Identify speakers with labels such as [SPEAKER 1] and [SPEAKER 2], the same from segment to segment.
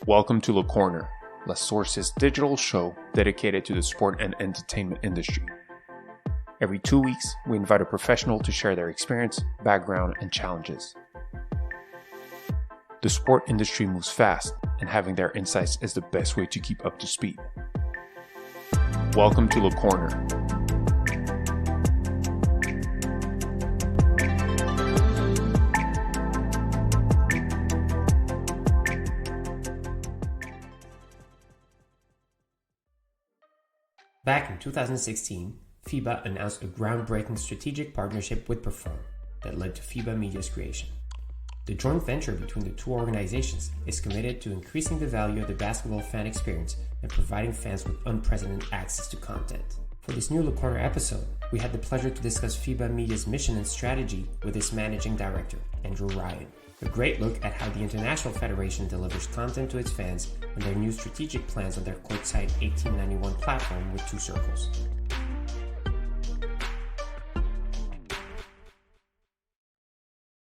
[SPEAKER 1] Welcome to LeCorner, La Source's digital show dedicated to the sport and entertainment industry. Every 2 weeks, we invite a professional to share their experience, background, and challenges. The sport industry moves fast, and having their insights is the best way to keep up to speed. Welcome to LeCorner.
[SPEAKER 2] Back in 2016, FIBA announced a groundbreaking strategic partnership with Perform that led to FIBA Media's creation. The joint venture between the two organizations is committed to increasing the value of the basketball fan experience and providing fans with unprecedented access to content. For this new LeCorner episode, we had the pleasure to discuss FIBA Media's mission and strategy with its managing director, Andrew Ryan. A great look at how the International Federation delivers content to its fans and their new strategic plans on their courtside 1891 platform with two circles.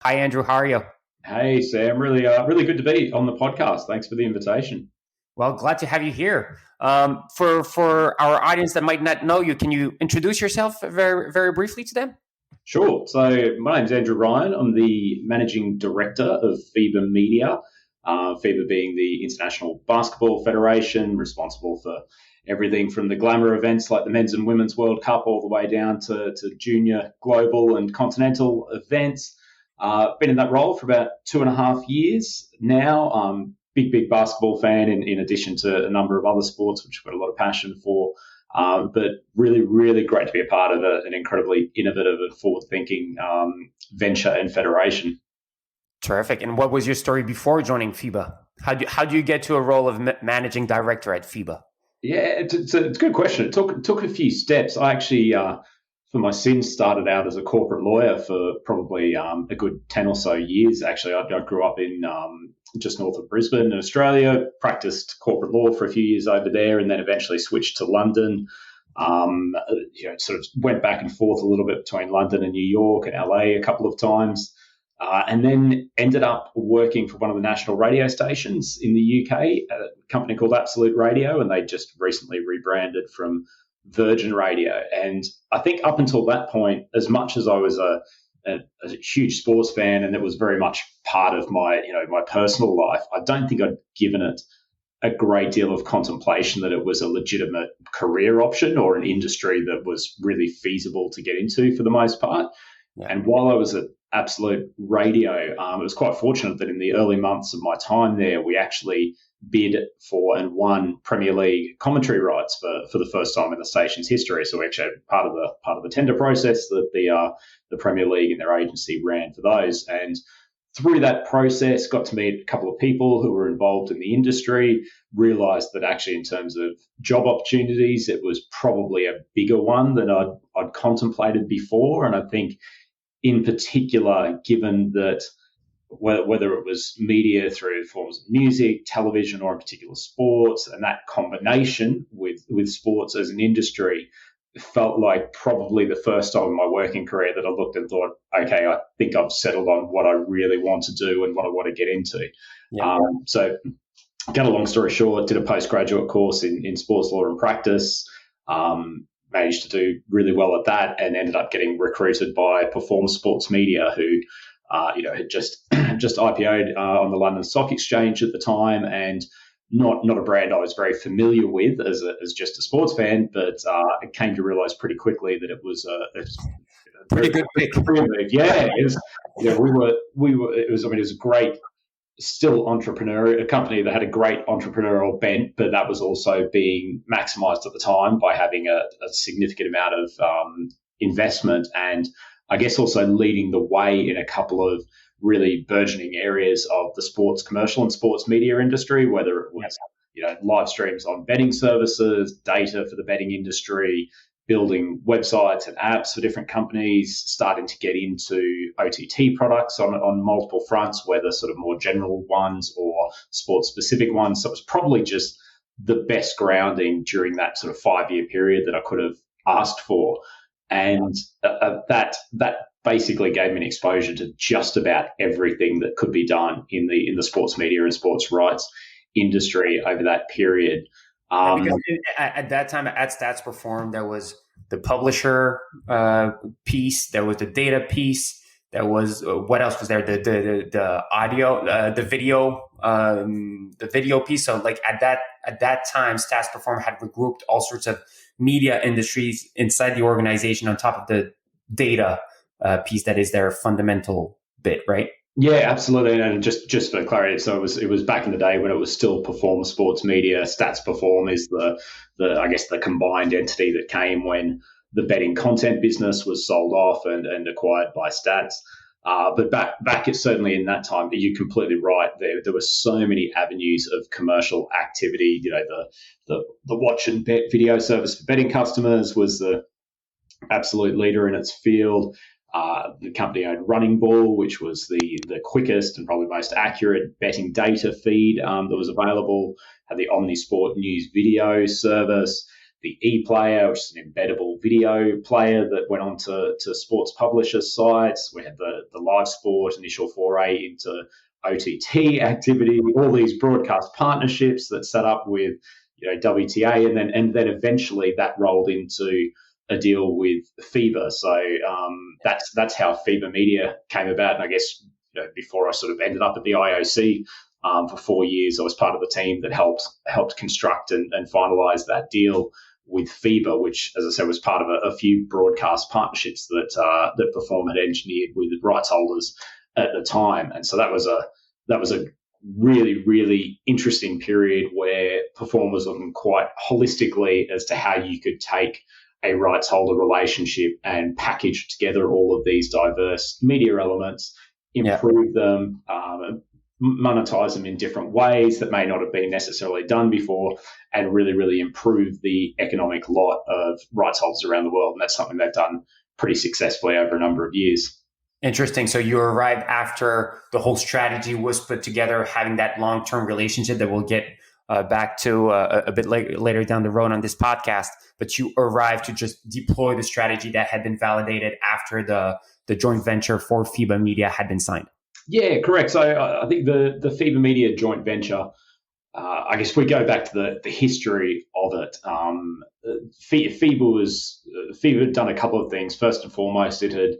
[SPEAKER 2] Hi, Andrew. How are you?
[SPEAKER 3] Hey, Sam. Really good to be on the podcast. Thanks for the invitation.
[SPEAKER 2] Well, glad to have you here. For our audience that might not know you, can you introduce yourself very, very briefly to them?
[SPEAKER 3] Sure. So my name's Andrew Ryan. I'm the Managing Director of FIBA Media, FIBA being the International Basketball Federation, responsible for everything from the glamour events like the Men's and Women's World Cup all the way down to junior, global and continental events. Been in that role for about 2.5 years now. Big basketball fan in addition to a number of other sports, which I've got a lot of passion for. But really great to be a part of an incredibly innovative and forward-thinking venture and federation.
[SPEAKER 2] Terrific. And what was your story before joining FIBA? How do you get to a role of managing director at FIBA?
[SPEAKER 3] Yeah, it's a good question. It took a few steps. I actually, for my sins, started out as a corporate lawyer for probably a good 10 or so years. Actually, I grew up in just north of Brisbane, Australia, practiced corporate law for a few years over there, and then eventually switched to London. Sort of went back and forth a little bit between London and New York and LA a couple of times, and then ended up working for one of the national radio stations in the UK, a company called Absolute Radio, and they just recently rebranded from Virgin Radio. And I think up until that point, as much as I was a huge sports fan, and it was very much part of my personal life, I don't think I'd given it a great deal of contemplation that it was a legitimate career option or an industry that was really feasible to get into for the most part. Yeah. And while I was at Absolute Radio, it was quite fortunate that in the early months of my time there, we actually bid for and won Premier League commentary rights for the first time in the station's history. So we actually had part of the tender process that the Premier League and their agency ran for those. And through that process, got to meet a couple of people who were involved in the industry, realised that actually in terms of job opportunities, it was probably a bigger one than I'd contemplated before. And I think in particular, given that whether it was media through forms of music, television, or in particular sports, and that combination with sports as an industry felt like probably the first time in my working career that I looked and thought, okay, I think I've settled on what I really want to do and what I want to get into. Yeah. So cut a long story short, did a postgraduate course in sports law and practice, managed to do really well at that, and ended up getting recruited by Perform Sports Media, who had just IPO'd on the London Stock Exchange at the time, and not a brand I was very familiar with as just a sports fan, but I came to realise pretty quickly that it was a
[SPEAKER 2] pretty good pick.
[SPEAKER 3] Yeah, it was. It was a great, still a company that had a great entrepreneurial bent, but that was also being maximised at the time by having a significant amount of investment, and I guess also leading the way in a couple of really burgeoning areas of the sports commercial and sports media industry, whether it was live streams on betting services, data for the betting industry, building websites and apps for different companies, starting to get into OTT products on multiple fronts, whether sort of more general ones or sports-specific ones. So it was probably just the best grounding during that sort of 5-year period that I could have asked for. And that basically gave me an exposure to just about everything that could be done in the sports media and sports rights industry over that period.
[SPEAKER 2] Because at that time at Stats Perform, there was the publisher piece, there was the data piece, there was what else was there? The audio, the video piece. So like at that time, Stats Perform had regrouped all sorts of media industries inside the organization on top of the data piece that is their fundamental bit, right?
[SPEAKER 3] Yeah, absolutely. And just for clarity, so it was back in the day when it was still Perform Sports Media. Stats Perform is the I guess the combined entity that came when the betting content business was sold off and acquired by Stats. But back certainly in that time, you're completely right. There were so many avenues of commercial activity. You know, the watch and bet video service for betting customers was the absolute leader in its field. The company owned Running Ball, which was the quickest and probably most accurate betting data feed that was available. Had the Omnisport News video service, the ePlayer, which is an embeddable video player that went on to sports publisher sites. We had the Live Sport initial foray into OTT activity, all these broadcast partnerships that set up with WTA, and then eventually that rolled into a deal with FIBA. So that's how FIBA Media came about. And I guess before I sort of ended up at the IOC for 4 years, I was part of the team that helped construct and finalize that deal with FIBA, which, as I said, was part of a few broadcast partnerships that Perform had engineered with rights holders at the time. And so that was a really, really interesting period where Perform was looking quite holistically as to how you could take a rights holder relationship and package together all of these diverse media elements, improve them, monetize them in different ways that may not have been necessarily done before, and really, really improve the economic lot of rights holders around the world. And that's something they've done pretty successfully over a number of years.
[SPEAKER 2] Interesting. So you arrived after the whole strategy was put together, having that long-term relationship that we'll get back to a bit later down the road on this podcast. But you arrived to just deploy the strategy that had been validated after the joint venture for FIBA Media had been signed. Yeah,
[SPEAKER 3] correct. So I think the FIBA Media joint venture, I guess we go back to the history of it. FIBA had done a couple of things. First and foremost, it had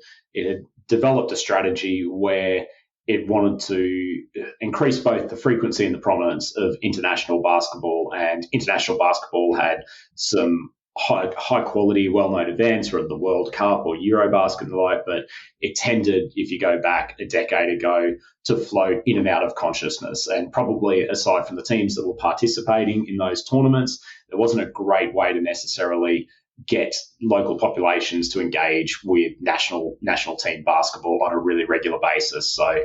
[SPEAKER 3] developed a strategy where it wanted to increase both the frequency and the prominence of international basketball, and international basketball had some high quality, well-known events, or the World Cup or Eurobasket and the like, but it tended, if you go back a decade ago, to float in and out of consciousness. And probably aside from the teams that were participating in those tournaments, there wasn't a great way to necessarily get local populations to engage with national team basketball on a really regular basis. So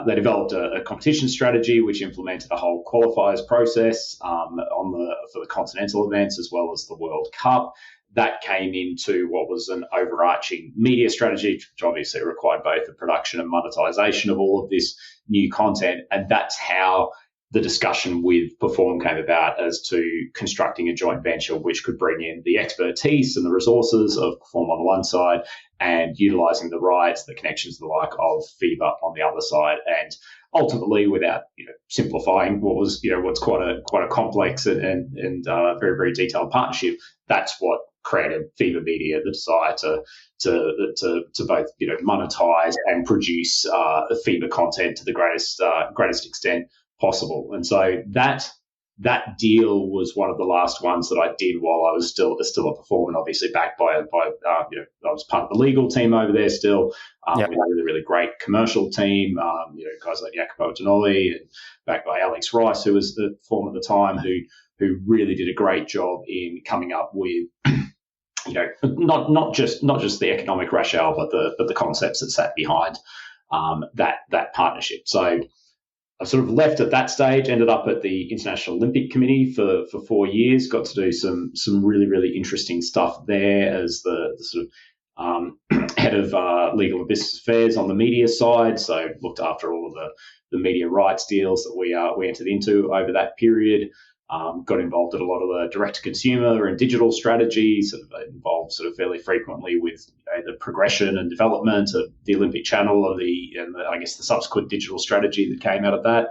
[SPEAKER 3] they developed a competition strategy which implemented a whole qualifiers process for the continental events as well as the World Cup. That came into what was an overarching media strategy, which obviously required both the production and monetization of all of this new content. And that's how the discussion with Perform came about, as to constructing a joint venture which could bring in the expertise and the resources of Perform on one side and utilizing the rights, the connections, the like of FIBA on the other side. And ultimately, without simplifying what was what's quite a complex and very, very detailed partnership, that's what created FIBA Media, the desire to both monetize and produce FIBA content to the greatest extent possible. And so that deal was one of the last ones that I did while I was still a Perform, and obviously backed by I was part of the legal team over there still, with a really, really great commercial team, guys like Jacopo Tonoli, and backed by Alex Rice, who was the Perform at the time, who really did a great job in coming up with not just the economic rationale, but the concepts that sat behind that partnership. So I sort of left at that stage, ended up at the International Olympic Committee for 4 years, got to do some really, really interesting stuff there as the sort of head of legal and business affairs on the media side. So looked after all of the media rights deals that we entered into over that period. Got involved in a lot of the direct-to-consumer and digital strategies, involved sort of fairly frequently with the progression and development of the Olympic Channel and I guess the subsequent digital strategy that came out of that.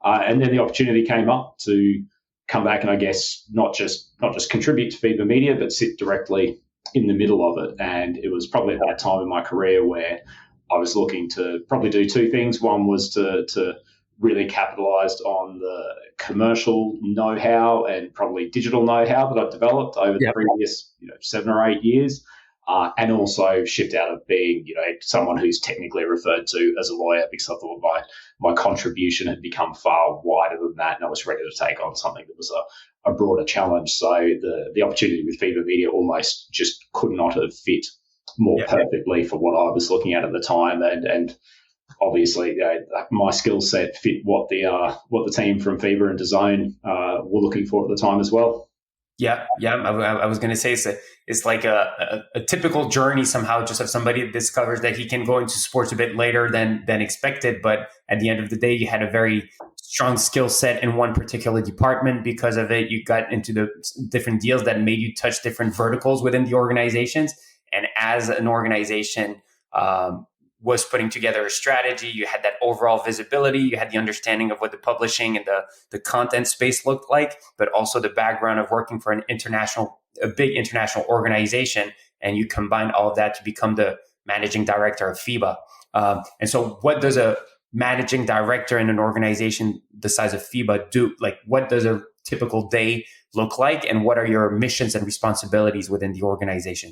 [SPEAKER 3] And then the opportunity came up to come back and I guess not just contribute to FIBA Media, but sit directly in the middle of it. And it was probably at that time in my career where I was looking to probably do two things. One was to really capitalized on the commercial know-how and probably digital know-how that I've developed over the previous 7 or 8 years, and also shift out of being someone who's technically referred to as a lawyer, because I thought my contribution had become far wider than that, and I was ready to take on something that was a broader challenge. So the opportunity with FIBA Media almost just could not have fit more perfectly for what I was looking at the time, and obviously my skill set fit what the team from FIBA and Redesign were looking for at the time as well.
[SPEAKER 2] Yeah. I was going to say it's like a typical journey somehow, just of somebody that discovers that he can go into sports a bit later than expected. But at the end of the day, you had a very strong skill set in one particular department. Because of it, you got into the different deals that made you touch different verticals within the organizations. And as an organization was putting together a strategy, you had that overall visibility, you had the understanding of what the publishing and the content space looked like, but also the background of working for a big international organization. And you combined all of that to become the managing director of FIBA. And so what does a managing director in an organization the size of FIBA do? Like, what does a typical day look like? And what are your missions and responsibilities within the organization?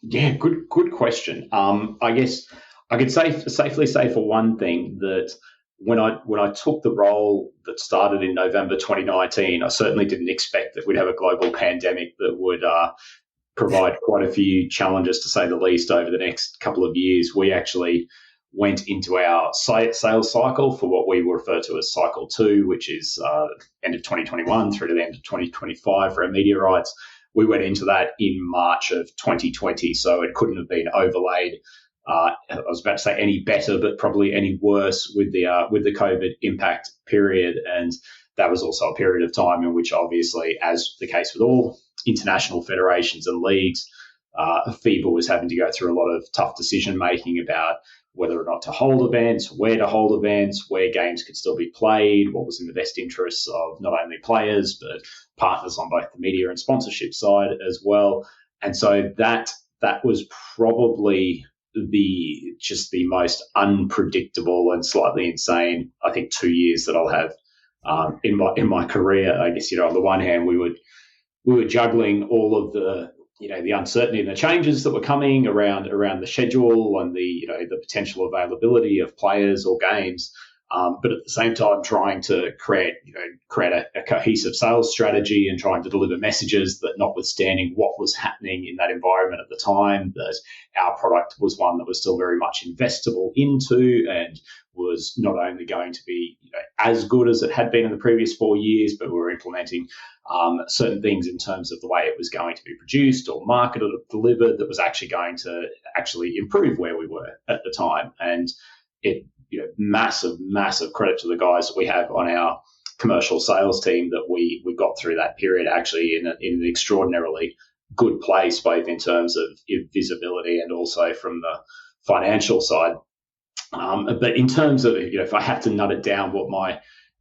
[SPEAKER 3] Yeah, good question. I guess I could safely say for one thing that when I took the role that started in November 2019, I certainly didn't expect that we'd have a global pandemic that would provide quite a few challenges, to say the least, over the next couple of years. We actually went into our sales cycle for what we refer to as cycle 2, which is end of 2021 through to the end of 2025 for our media rights. We went into that in March of 2020, so it couldn't have been overlaid. I was about to say any better, but probably any worse with the COVID impact period. And that was also a period of time in which, obviously, as the case with all international federations and leagues, FIBA was having to go through a lot of tough decision making about whether or not to hold events, where to hold events, where games could still be played, what was in the best interests of not only players but partners on both the media and sponsorship side as well. And so that was probably the most unpredictable and slightly insane, I think, 2 years that I'll have in my career. I guess, on the one hand, we were juggling all of the uncertainty and the changes that were coming around the schedule and the potential availability of players or games, but at the same time trying to create a cohesive sales strategy and trying to deliver messages that, notwithstanding what was happening in that environment at the time, that our product was one that was still very much investable into and was not only going to be as good as it had been in the previous 4 years, but we were implementing certain things in terms of the way it was going to be produced or marketed or delivered that was actually going to improve where we were at the time. And it, massive credit to the guys that we have on our commercial sales team that we got through that period actually in an extraordinarily good place, both in terms of visibility and also from the financial side. But in terms of, if I have to nut it down, what my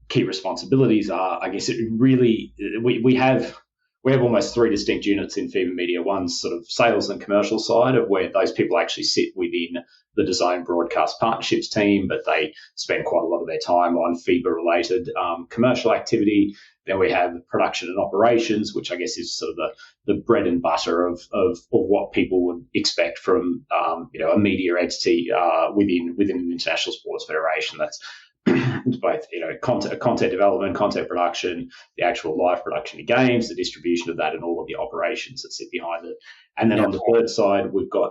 [SPEAKER 3] key responsibilities are, I guess it really, we have almost 3 distinct units in FIBA Media. One's sort of sales and commercial side, of where those people actually sit within the design broadcast partnerships team, but they spend quite a lot of their time on FIBA related commercial activity. Then we have production and operations, which I guess is sort of the bread and butter of what people would expect from a media entity within an international sports federation. That's both content development, content production, the actual live production of games, the distribution of that, and all of the operations that sit behind it. And then on the third side, we've got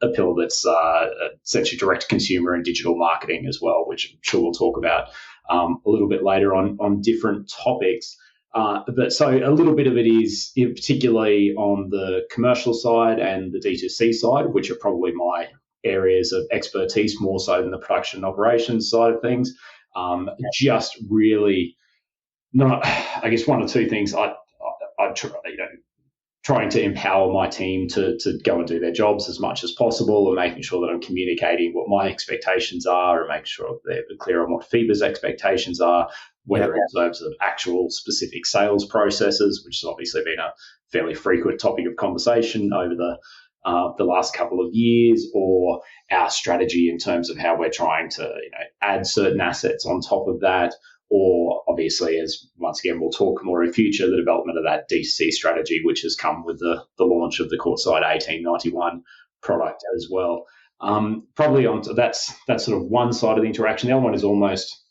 [SPEAKER 3] a pillar that's essentially direct consumer and digital marketing as well, which I'm sure we'll talk about a little bit later on different topics. But so a little bit of it is particularly on the commercial side and the D2C side, which are probably my areas of expertise more so than the production and operations side of things. Just really not, I guess, one or two things I try, trying to empower my team to go and do their jobs as much as possible, and making sure that I'm communicating what my expectations are, and making sure they're clear on what FIBA's expectations are, whether in terms of actual specific sales processes, which has obviously been a fairly frequent topic of conversation over the last couple of years, or our strategy in terms of how we're trying to add certain assets on top of that, or obviously, as once again we'll talk more in future, the development of that D2C strategy, which has come with the launch of the Courtside 1891 product as well. Probably that's sort of one side of the interaction. The other one is almost,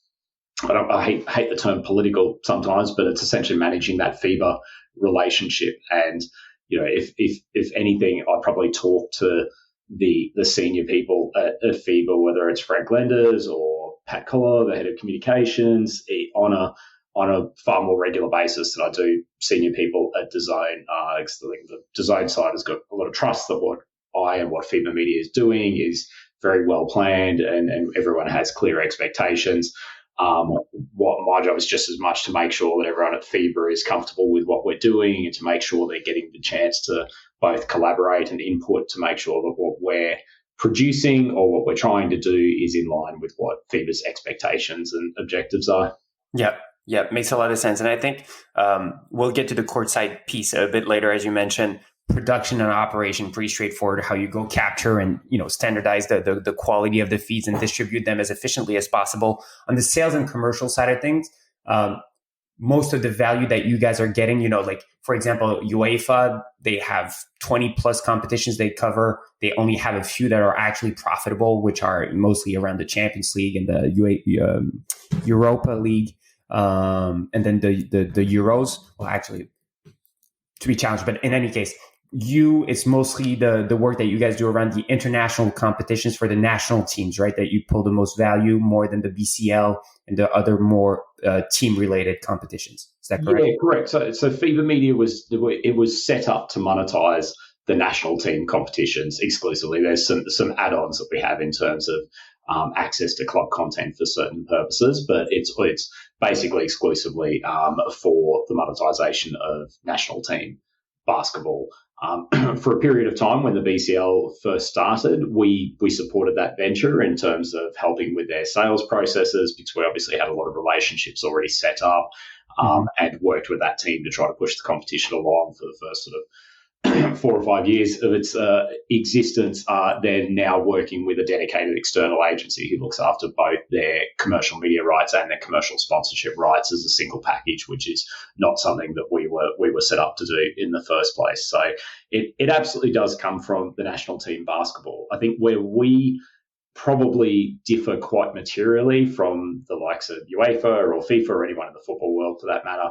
[SPEAKER 3] I hate the term political sometimes, but it's essentially managing that FIBA relationship. And if anything, I probably talk to the senior people at FIBA, whether it's Frank Lenders or Pat Collar, the head of communications, on a far more regular basis than I do senior people at Design. Because I think the Design side has got a lot of trust that what FIBA Media is doing is very well planned, and everyone has clear expectations. What my job is just as much to make sure that everyone at FIBA is comfortable with what we're doing, and to make sure they're getting the chance to both collaborate and input to make sure that what we're producing or what we're trying to do is in line with what FIBA's expectations and objectives are.
[SPEAKER 2] Yeah, makes a lot of sense. And I think we'll get to the courtside piece a bit later, as you mentioned. Production and operation, pretty straightforward, how you go capture and standardize the quality of the feeds and distribute them as efficiently as possible. On the sales and commercial side of things, most of the value that you guys are getting, like for example, UEFA, they have 20 plus competitions they cover. They only have a few that are actually profitable, which are mostly around the Champions League and the Europa League, and then the Euros. Well, actually, to be challenged, but in any case, it's mostly the work that you guys do around the international competitions for the national teams, right? That you pull the most value, more than the BCL and the other more team-related competitions. Is that correct?
[SPEAKER 3] Yeah, correct. So FIBA Media was set up to monetize the national team competitions exclusively. There's some add-ons that we have in terms of access to club content for certain purposes, but it's basically exclusively for the monetization of national team basketball. For a period of time when the BCL first started, we supported that venture in terms of helping with their sales processes, because we obviously had a lot of relationships already set up, and worked with that team to try to push the competition along for the first sort of 4 or 5 years of its existence. They're now working with a dedicated external agency who looks after both their commercial media rights and their commercial sponsorship rights as a single package, which is not something that we were set up to do in the first place. So it absolutely does come from the national team basketball. I think where we probably differ quite materially from the likes of UEFA or FIFA or anyone in the football world for that matter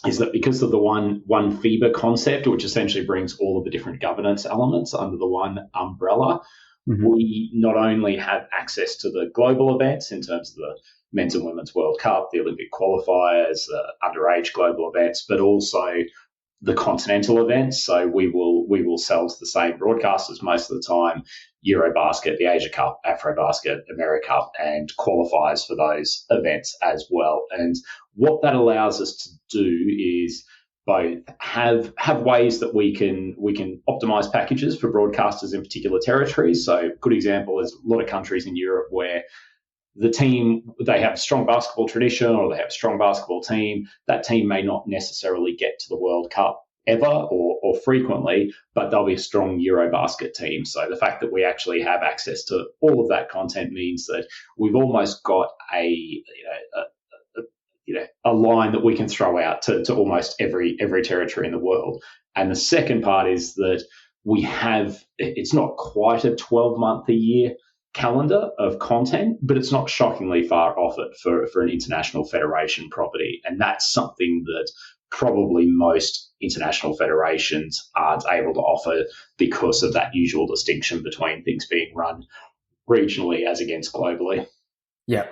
[SPEAKER 3] is that because of the one FIBA concept, which essentially brings all of the different governance elements under the one umbrella, we not only have access to the global events in terms of the Men's and Women's World Cup, the Olympic qualifiers, underage global events, but also the continental events. So we will sell to the same broadcasters most of the time: Eurobasket, the Asia Cup, Afrobasket, AmeriCup, and qualifiers for those events as well. And what that allows us to do is both have ways that we can optimize packages for broadcasters in particular territories. So a good example is a lot of countries in Europe where the team, they have a strong basketball tradition or they have a strong basketball team. That team may not necessarily get to the World Cup ever or frequently, but they'll be a strong Eurobasket team. So the fact that we actually have access to all of that content means that we've almost got a line that we can throw out to almost every territory in the world. And the second part is that we have, it's not quite a 12-month a year calendar of content, but it's not shockingly far off it for an international federation property. And that's something that probably most international federations aren't able to offer because of that usual distinction between things being run regionally as against globally.
[SPEAKER 2] Yeah,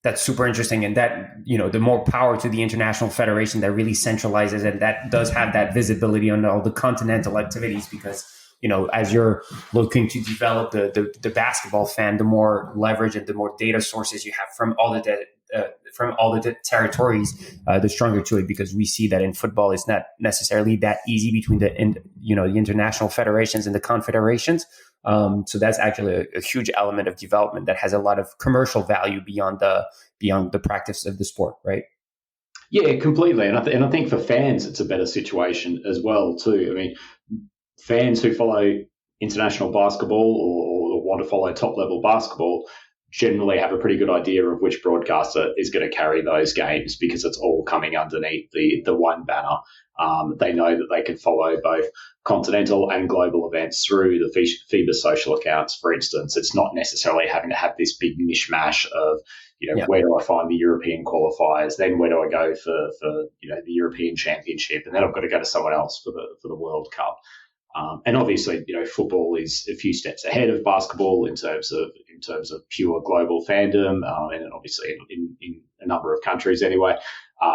[SPEAKER 2] that's super interesting. And that, the more power to the international federation that really centralizes and that does have that visibility on all the continental activities, because as you're looking to develop the basketball fan, the more leverage and the more data sources you have from all the from all the territories, the stronger to it, because we see that in football it's not necessarily that easy between the international federations and the confederations. So that's actually a huge element of development that has a lot of commercial value beyond the practice of the sport, right?
[SPEAKER 3] Yeah, completely. And I think for fans, it's a better situation as well, too. I mean, fans who follow international basketball or want to follow top-level basketball generally have a pretty good idea of which broadcaster is going to carry those games, because it's all coming underneath the one banner. They know that they can follow both continental and global events through the FIBA social accounts, for instance. It's not necessarily having to have this big mishmash of, where do I find the European qualifiers? Then where do I go for the European Championship? And then I've got to go to someone else for the World Cup. And obviously, football is a few steps ahead of basketball in terms of pure global fandom, and obviously in a number of countries anyway.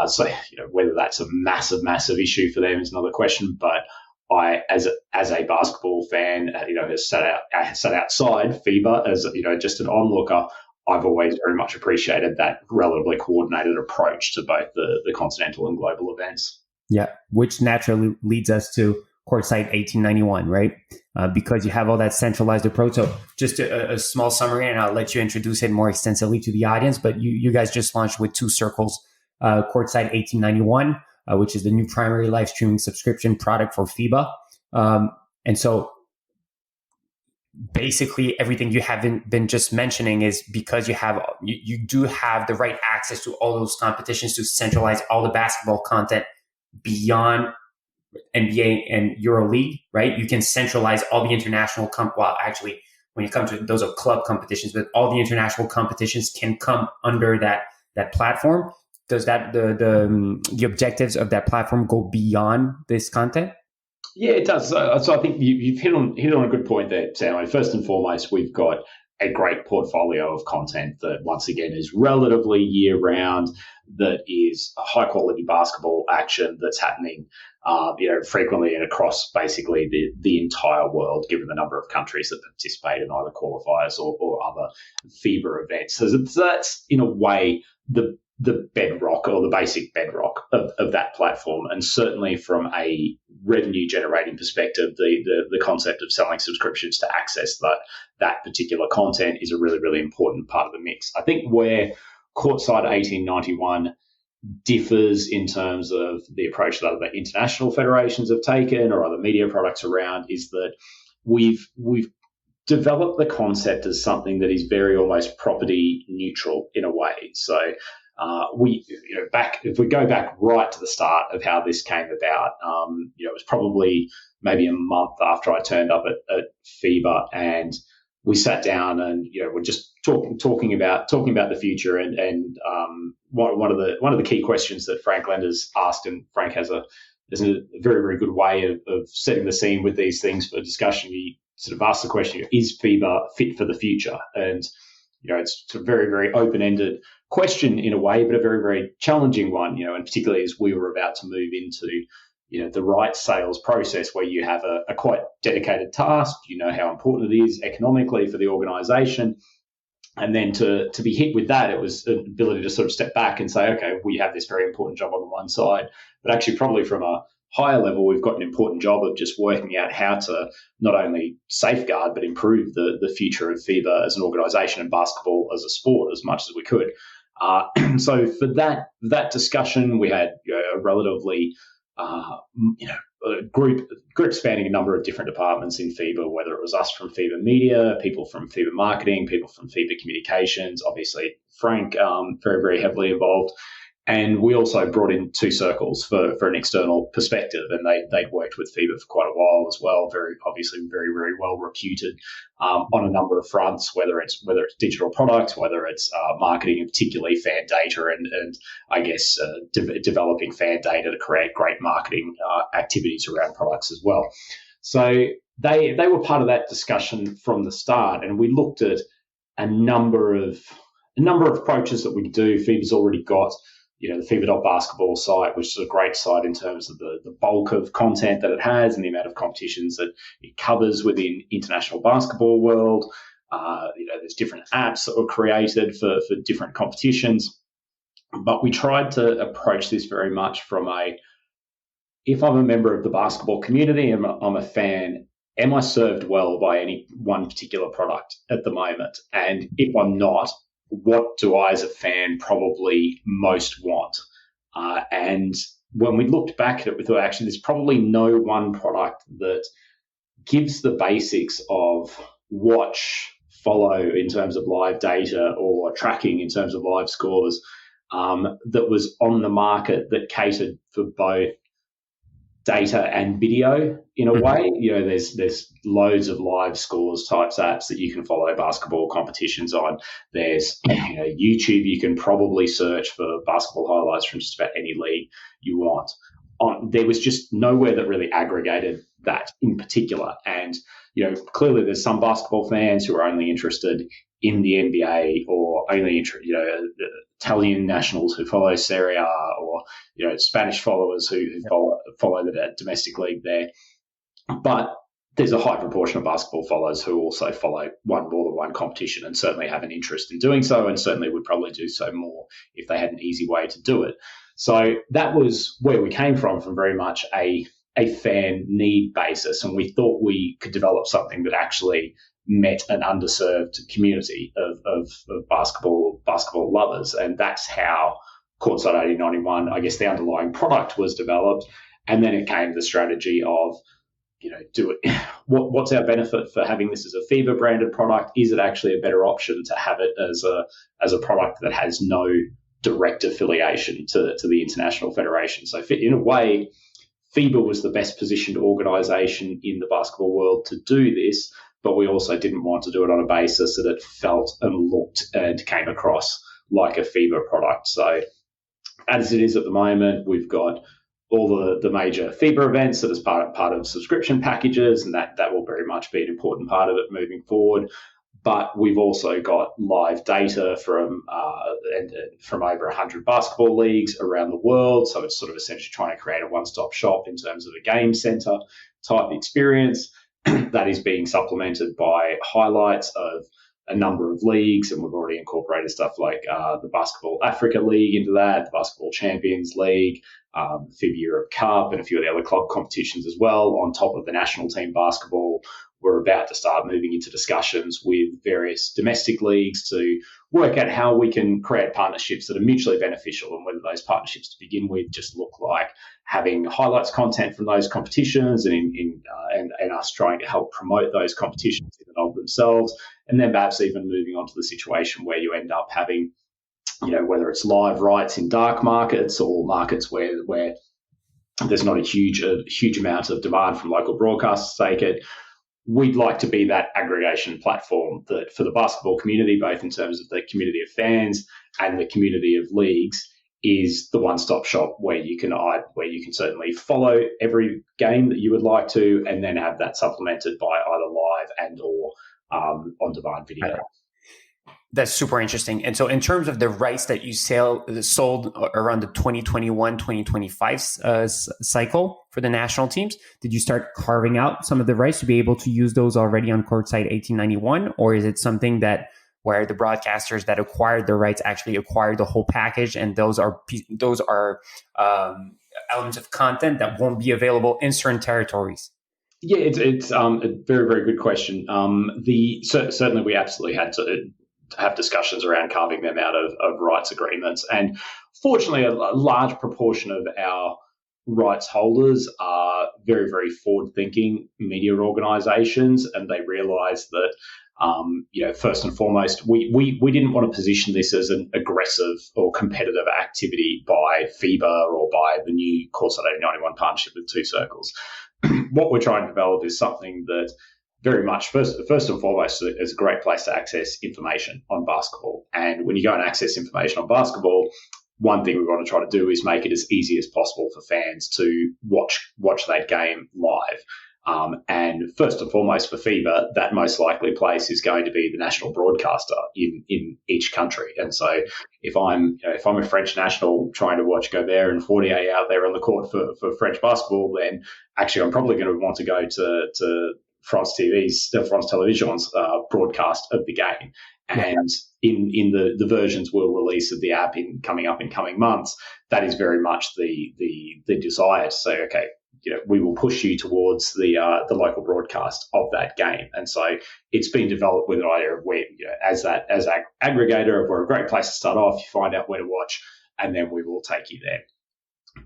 [SPEAKER 3] So whether that's a massive issue for them is another question. But I, as a basketball fan, has sat outside FIBA as just an onlooker. I've always very much appreciated that relatively coordinated approach to both the continental and global events.
[SPEAKER 2] Yeah, which naturally leads us to Courtside 1891, right? Because you have all that centralized approach. So just a small summary, and I'll let you introduce it more extensively to the audience. But you guys just launched with 2 circles, Courtside 1891, which is the new primary live streaming subscription product for FIBA. And so basically everything you haven't been just mentioning is because you do have the right access to all those competitions to centralize all the basketball content beyond NBA and EuroLeague, right? You can centralize all the international actually, when you come to those are club competitions, but all the international competitions can come under that platform. Does that the objectives of that platform go beyond this content?
[SPEAKER 3] Yeah, it does. So I think you've hit on a good point there, Sam. I mean, first and foremost, we've got a great portfolio of content that, once again, is relatively year-round, that is high quality basketball action that's happening, frequently and across basically the entire world, given the number of countries that participate in either qualifiers or other FIBA events. So that's in a way the bedrock, or the basic bedrock of that platform. And certainly from a revenue generating perspective, the concept of selling subscriptions to access that particular content is a really, really important part of the mix. I think where Courtside 1891 differs in terms of the approach that other international federations have taken or other media products around is that we've developed the concept as something that is very almost property neutral in a way. So if we go back right to the start of how this came about, it was probably maybe a month after I turned up at FIBA, and we sat down and we're just talking about the future, and one of the key questions that Frank Lenders asked, and Frank has a very, very good way of setting the scene with these things for discussion. He sort of asked the question, is FIBA fit for the future? And it's a very, very open-ended question in a way, but a very, very challenging one, and particularly as we were about to move into, the right sales process where you have a quite dedicated task, how important it is economically for the organization. And then to be hit with that, it was an ability to sort of step back and say, okay, we have this very important job on the one side, but actually probably from a higher level, we've got an important job of just working out how to not only safeguard but improve the future of FIBA as an organisation and basketball as a sport as much as we could. So for that discussion, we had a relatively a group spanning a number of different departments in FIBA, whether it was us from FIBA Media, people from FIBA Marketing, people from FIBA Communications, obviously Frank very, very heavily involved. And we also brought in 2 circles for an external perspective, and they'd worked with FIBA for quite a while as well. Very obviously, very, very well reputed on a number of fronts, whether it's digital products, whether it's marketing, and particularly fan data, and I guess developing fan data to create great marketing activities around products as well. So they were part of that discussion from the start, and we looked at a number of approaches that we could do. FIBA's already got the FIBA.basketball site, which is a great site in terms of the bulk of content that it has and the amount of competitions that it covers within international basketball world. There's different apps that were created for different competitions. But we tried to approach this very much from if I'm a member of the basketball community and I'm a fan, am I served well by any one particular product at the moment? And if I'm not, what do I as a fan probably most want? And when we looked back at it, we thought actually there's probably no one product that gives the basics of watch, follow in terms of live data or tracking in terms of live scores that was on the market that catered for both data and video in a way. There's loads of live scores types apps that you can follow basketball competitions on. There's YouTube. You can probably search for basketball highlights from just about any league you want. There was just nowhere that really aggregated that in particular. And clearly there's some basketball fans who are only interested in the NBA or only Italian nationals who follow Serie A, or Spanish followers who follow the domestic league there. But there's a high proportion of basketball followers who also follow more than one competition and certainly have an interest in doing so, and certainly would probably do so more if they had an easy way to do it. So that was where we came from very much a fan need basis, and we thought we could develop something that actually met an underserved community of basketball lovers. And that's how Courtside 1891, I guess the underlying product was developed. And then it came the strategy of, what's our benefit for having this as a FIBA branded product? Is it actually a better option to have it as a product that has no direct affiliation to the international federation? So in a way, FIBA was the best positioned organisation in the basketball world to do this, but we also didn't want to do it on a basis that it felt and looked and came across like a FIBA product. So as it is at the moment, we've got all the major FIBA events that is part of subscription packages, and that will very much be an important part of it moving forward. But we've also got live data from over 100 basketball leagues around the world. So it's sort of essentially trying to create a one-stop shop in terms of a game center type experience that is being supplemented by highlights of a number of leagues. And we've already incorporated stuff like the Basketball Africa League into that, the Basketball Champions League, FIBA Europe Cup, and a few of the other club competitions as well, on top of the national team basketball. We're about to start moving into discussions with various domestic leagues to work out how we can create partnerships that are mutually beneficial, and whether those partnerships to begin with just look like having highlights content from those competitions and us trying to help promote those competitions in and of themselves, and then perhaps even moving on to the situation where you end up having, whether it's live rights in dark markets or markets where there's not a huge amount of demand from local broadcasters to take it. We'd like to be that aggregation platform that for the basketball community, both in terms of the community of fans and the community of leagues, is the one-stop shop where you can certainly follow every game that you would like to, and then have that supplemented by either live and or on-demand video.
[SPEAKER 2] Right. That's super interesting. And so in terms of the rights that you sold around the 2021-2025 cycle for the national teams, did you start carving out some of the rights to be able to use those already on Courtside 1891? Or is it something that where the broadcasters that acquired the rights actually acquired the whole package, and those are elements of content that won't be available in certain territories?
[SPEAKER 3] Yeah, it's a very, very good question. Certainly we absolutely had to have discussions around carving them out of rights agreements. And fortunately, a large proportion of our rights holders are very, very forward-thinking media organisations, and they realise that, first and foremost, we didn't want to position this as an aggressive or competitive activity by FIBA or by the new Courtside 1891 partnership with Two Circles. What we're trying to develop is something that very much, first and foremost, is a great place to access information on basketball. And when you go and access information on basketball, one thing we want to try to do is make it as easy as possible for fans to watch that game live. And first and foremost for FIBA, that most likely place is going to be the national broadcaster in each country. And so if I'm a French national trying to watch Gobert and Fournier out there on the court for French basketball, then actually I'm probably going to want to go to France Television's broadcast of the game. And in the versions we'll release of the app coming months, that is very much the desire to say, okay, we will push you towards the local broadcast of that game. And so it's been developed with an idea of where, as an aggregator, we're a great place to start off. You find out where to watch, and then we will take you there.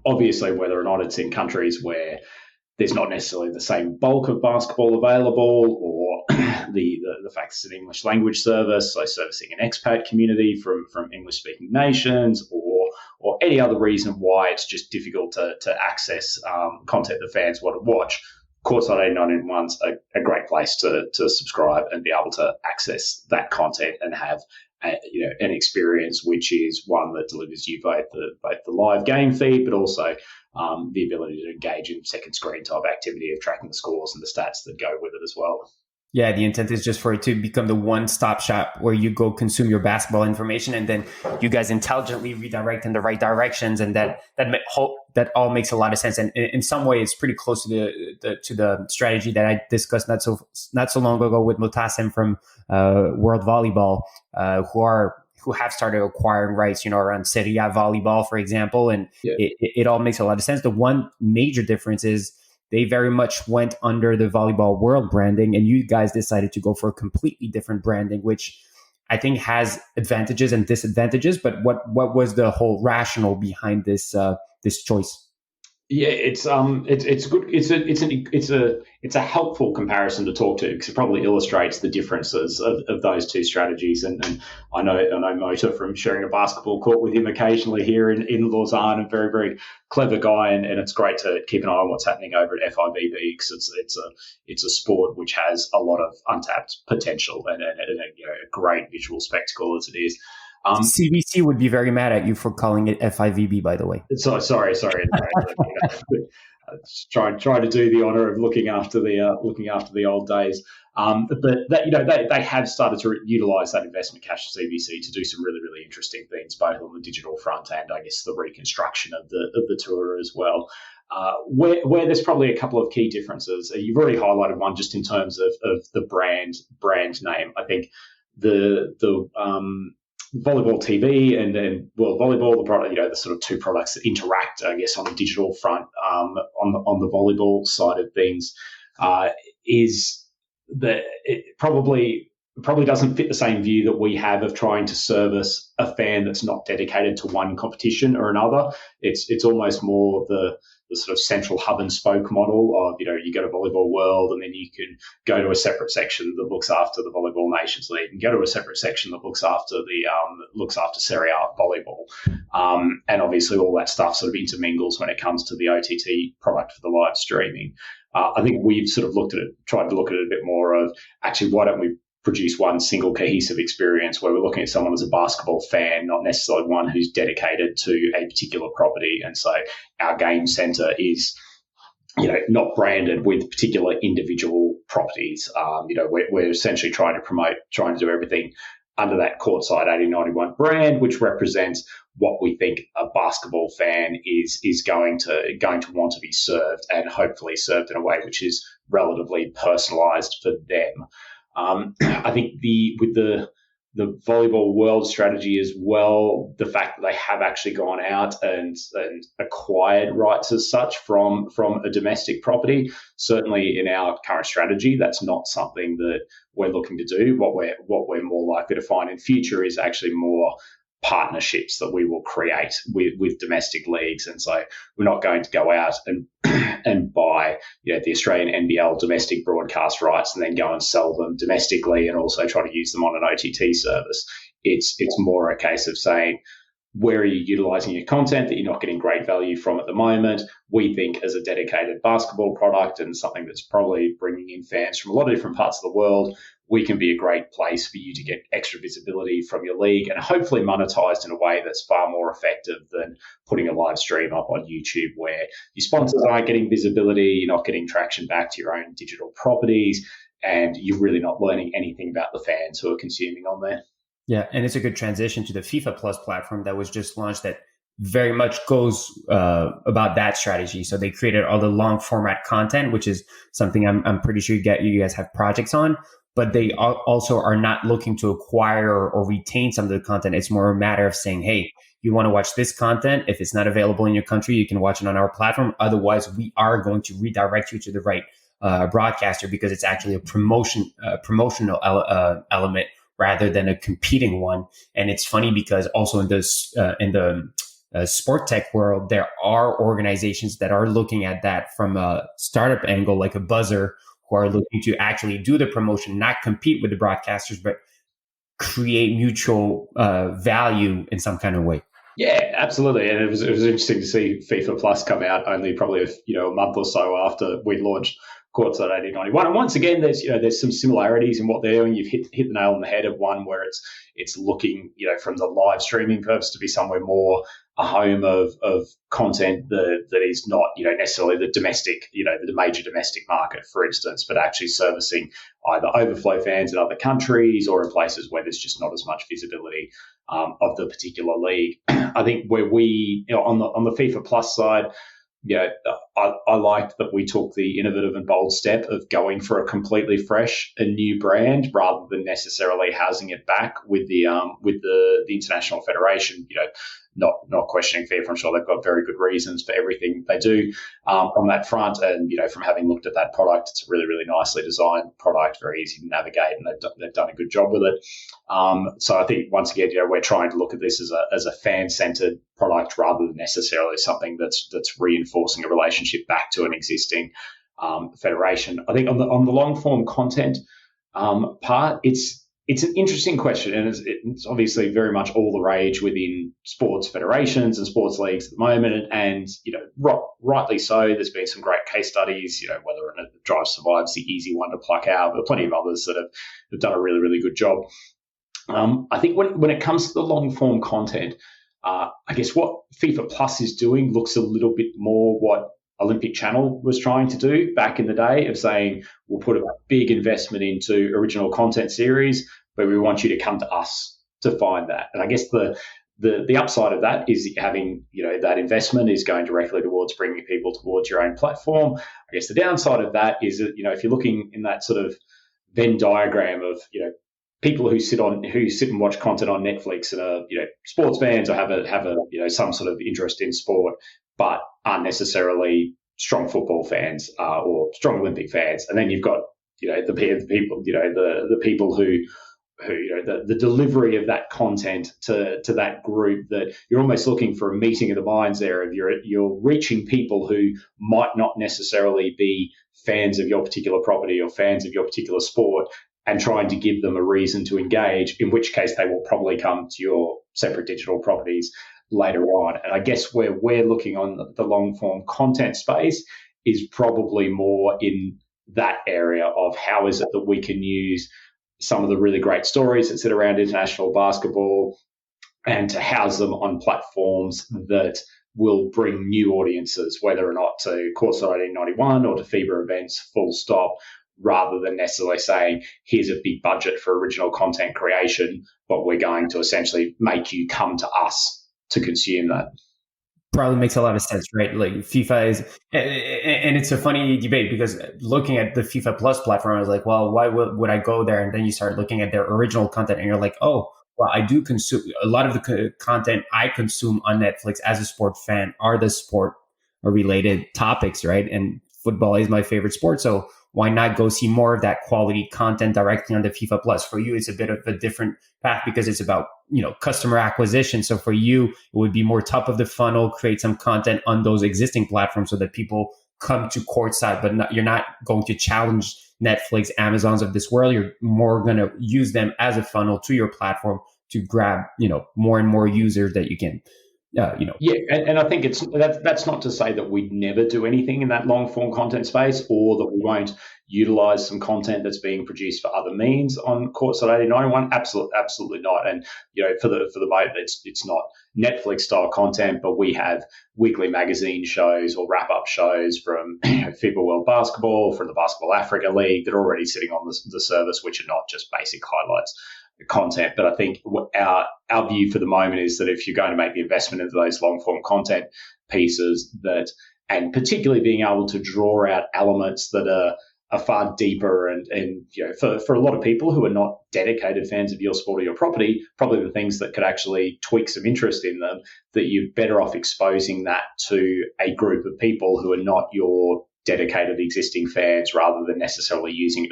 [SPEAKER 3] Obviously, whether or not it's in countries where there's not necessarily the same bulk of basketball available, or the fact it's an English language service, so servicing an expat community from English-speaking nations, or any other reason why it's just difficult to access content that fans want to watch. Courtside 89's a great place to subscribe and be able to access that content and have an experience which is one that delivers you both the live game feed, but also the ability to engage in second screen type activity of tracking the scores and the stats that go with it as well.
[SPEAKER 2] Yeah, the intent is just for it to become the one-stop shop where you go consume your basketball information, and then you guys intelligently redirect in the right directions, and that all makes a lot of sense. And in some way, it's pretty close to the strategy that I discussed not so long ago with Mutasem from World Volleyball, who have started acquiring rights, around Serie A volleyball, for example, and it all makes a lot of sense. The one major difference is they very much went under the Volleyball World branding, and you guys decided to go for a completely different branding, which I think has advantages and disadvantages. But what was the whole rationale behind this choice?
[SPEAKER 3] Yeah, it's good. It's a helpful comparison to talk to, because it probably illustrates the differences of those two strategies. And I know Mota from sharing a basketball court with him occasionally here in Lausanne, a very, very clever guy, and it's great to keep an eye on what's happening over at FIBB, because it's a sport which has a lot of untapped potential and a great visual spectacle as it is.
[SPEAKER 2] CBC would be very mad at you for calling it FIVB, by the way.
[SPEAKER 3] So sorry. Trying to do the honour of looking after the old days. But that, they have started to utilise that investment cash to CBC to do some really, really interesting things, both on the digital front and I guess the reconstruction of the tour as well. Where there's probably a couple of key differences. You've already highlighted one just in terms of the brand name. I think the volleyball TV and World Volleyball, the product, the sort of two products that interact, I guess, on the digital front, on the volleyball side of things, is that it probably doesn't fit the same view that we have of trying to service a fan that's not dedicated to one competition or another. It's almost more the sort of central hub and spoke model of, you go to Volleyball World and then you can go to a separate section that looks after the Volleyball Nations League and go to a separate section that looks after Serie A volleyball. And obviously all that stuff sort of intermingles when it comes to the OTT product for the live streaming. I think we've sort of tried to look at it a bit more of, actually, why don't we produce one single cohesive experience where we're looking at someone as a basketball fan, not necessarily one who's dedicated to a particular property. And so our game center is, not branded with particular individual properties. We're essentially trying to do everything under that Courtside 8091 brand, which represents what we think a basketball fan is going to want to be served, and hopefully served in a way which is relatively personalized for them. I think with the Volleyball World strategy as well, the fact that they have actually gone out and acquired rights as such from a domestic property, certainly in our current strategy, that's not something that we're looking to do. What we're more likely to find in future is actually more partnerships that we will create with domestic leagues. And so we're not going to go out and buy the Australian NBL domestic broadcast rights and then go and sell them domestically and also try to use them on an OTT service. It's more a case of saying, where are you utilizing your content that you're not getting great value from at the moment? We think as a dedicated basketball product and something that's probably bringing in fans from a lot of different parts of the world, we can be a great place for you to get extra visibility from your league and hopefully monetized in a way that's far more effective than putting a live stream up on YouTube where your sponsors aren't getting visibility, you're not getting traction back to your own digital properties, and you're really not learning anything about the fans who are consuming on there.
[SPEAKER 2] Yeah, and it's a good transition to the FIFA Plus platform that was just launched that very much goes about that strategy. So they created all the long format content, which is something I'm pretty sure you guys have projects on. but they also are not looking to acquire or retain some of the content. It's more a matter of saying, hey, you want to watch this content. If it's not available in your country, you can watch it on our platform. Otherwise, we are going to redirect you to the right broadcaster, because it's actually a promotional element rather than a competing one. And it's funny because also in the sport tech world, there are organizations that are looking at that from a startup angle, like a Buzzer, who are looking to actually do the promotion, not compete with the broadcasters, but create mutual value in some kind of way.
[SPEAKER 3] Yeah, absolutely. And it was interesting to see FIFA Plus come out only probably a month or so after we launched Courtside 1891. And once again, there's some similarities in what they're doing. You've hit the nail on the head of one where it's looking, from the live streaming purpose to be somewhere more a home of content that is not, necessarily the domestic, the major domestic market, for instance, but actually servicing either overflow fans in other countries or in places where there's just not as much visibility of the particular league. I think where we, on the FIFA Plus side, I liked that we took the innovative and bold step of going for a completely fresh and new brand rather than necessarily housing it back with the International Federation. Not questioning FIFA. I'm sure they've got very good reasons for everything they do on that front. And, from having looked at that product, it's a really, really nicely designed product, very easy to navigate, and they've done a good job with it. So I think, once again, we're trying to look at this as a fan-centered product rather than necessarily something that's reinforcing a relationship back to an existing federation. I think on the long-form content part, it's an interesting question, and it's obviously very much all the rage within sports federations and sports leagues at the moment. And rightly so. There's been some great case studies. Whether or not Drive Survive's the easy one to pluck out, but plenty of others that have done a really, really good job. I think when it comes to the long form content, I guess what FIFA Plus is doing looks a little bit more what Olympic Channel was trying to do back in the day, of saying, we'll put a big investment into original content series, but we want you to come to us to find that. And I guess the upside of that is having, that investment is going directly towards bringing people towards your own platform. I guess the downside of that is that, if you're looking in that sort of Venn diagram of, people who sit and watch content on Netflix and are, sports fans or have a some sort of interest in sport, but aren't necessarily strong football fans or strong Olympic fans. And then you've got, the people, the people who the delivery of that content to that group, that you're almost looking for a meeting of the minds there of you're reaching people who might not necessarily be fans of your particular property or fans of your particular sport, and trying to give them a reason to engage, in which case they will probably come to your separate digital properties later on. And I guess where we're looking on the long form content space is probably more in that area of how is it that we can use some of the really great stories that sit around international basketball and to house them on platforms that will bring new audiences, whether or not to Courtside 1891 or to FIBA events, full stop, rather than necessarily saying, here's a big budget for original content creation, but we're going to essentially make you come to us to consume that.
[SPEAKER 2] Probably makes a lot of sense, right? Like FIFA is, and it's a funny debate, because looking at the FIFA Plus platform, I was like, well, why would I go there? And then you start looking at their original content and you're like, oh, well, I do consume a lot of the content I consume on Netflix as a sport fan are the sport related topics, right? And football is my favorite sport. So why not go see more of that quality content directly on the FIFA Plus? For you, it's a bit of a different path because it's about, customer acquisition. So for you, it would be more top of the funnel, create some content on those existing platforms so that people come to Courtside, but you're not going to challenge Netflix, Amazons of this world. You're more going to use them as a funnel to your platform to grab, more and more users that you can, Yeah,
[SPEAKER 3] and I think that's not to say that we'd never do anything in that long form content space, or that we won't utilize some content that's being produced for other means on Courtside 1891. Absolutely not. And for the moment, it's not Netflix style content, but we have weekly magazine shows or wrap up shows from FIBA World Basketball, from the Basketball Africa League, that are already sitting on the service, which are not just basic highlights content. But I think our view for the moment is that if you're going to make the investment into those long form content pieces, and particularly being able to draw out elements that are a far deeper and for a lot of people who are not dedicated fans of your sport or your property, probably the things that could actually tweak some interest in them, that you're better off exposing that to a group of people who are not your dedicated existing fans, rather than necessarily using it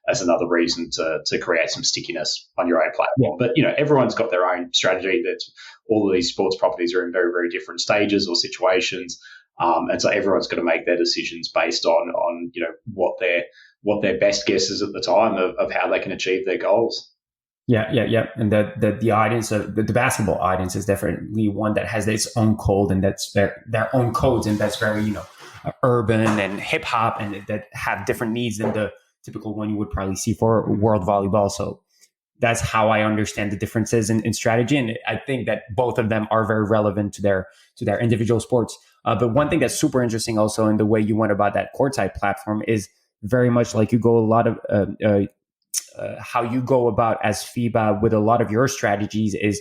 [SPEAKER 3] as another reason to create some stickiness on your own platform. Yeah. But everyone's got their own strategy. That all of these sports properties are in very, very different stages or situations. And so everyone's got to make their decisions based on what their best guess is at the time of how they can achieve their goals.
[SPEAKER 2] Yeah. And the audience, the basketball audience, is definitely one that has its own code, and that's their own codes, and that's very urban and hip hop, and that have different needs than the typical one you would probably see for world volleyball. So that's how I understand the differences in strategy, and I think that both of them are very relevant to their individual sports. But one thing that's super interesting also in the way you went about that courtside platform is very much like you go a lot of how you go about as FIBA with a lot of your strategies is